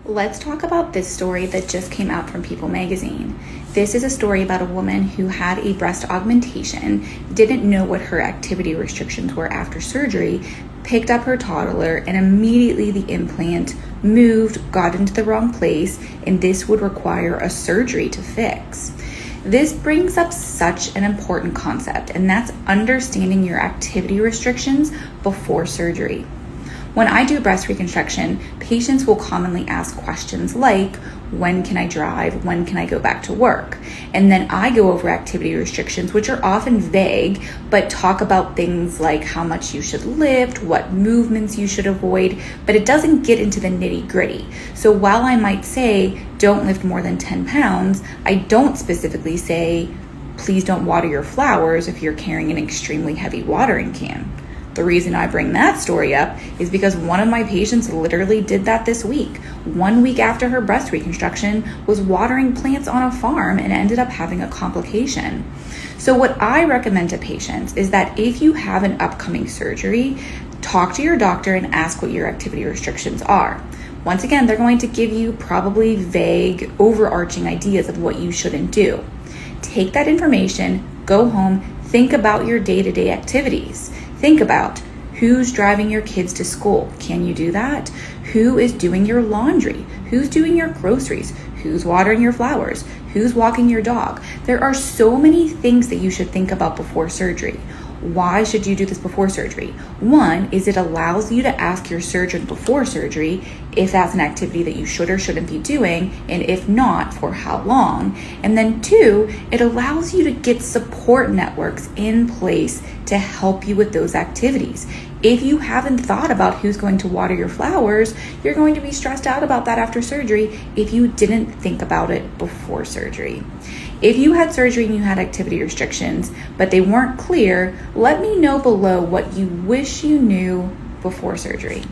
Let's talk about this story that just came out from People magazine. This is a story about a woman who had a breast augmentation, didn't know what her activity restrictions were after surgery, picked up her toddler, and immediately the implant moved, got into the wrong place, and this would require a surgery to fix. This brings up such an important concept, and that's understanding your activity restrictions before surgery. When I do breast reconstruction, patients will commonly ask questions like, when can I drive? When can I go back to work? And then I go over activity restrictions, which are often vague, but talk about things like how much you should lift, what movements you should avoid, but it doesn't get into the nitty gritty. So while I might say, don't lift more than 10 pounds, I don't specifically say, please don't water your flowers if you're carrying an extremely heavy watering can. The reason I bring that story up is because one of my patients literally did that this week. 1 week after her breast reconstruction, was watering plants on a farm and ended up having a complication. So what I recommend to patients is that if you have an upcoming surgery, talk to your doctor and ask what your activity restrictions are. Once again, they're going to give you probably vague, overarching ideas of what you shouldn't do. Take that information, go home, think about your day-to-day activities. Think about who's driving your kids to school. Can you do that? Who is doing your laundry? Who's doing your groceries? Who's watering your flowers? Who's walking your dog? There are so many things that you should think about before surgery. Why should you do this before surgery? One is it allows you to ask your surgeon before surgery if that's an activity that you should or shouldn't be doing, and if not, for how long. And then two, it allows you to get support networks in place to help you with those activities. If you haven't thought about who's going to water your flowers, you're going to be stressed out about that after surgery if you didn't think about it before surgery. If you had surgery and you had activity restrictions, but they weren't clear, let me know below what you wish you knew before surgery.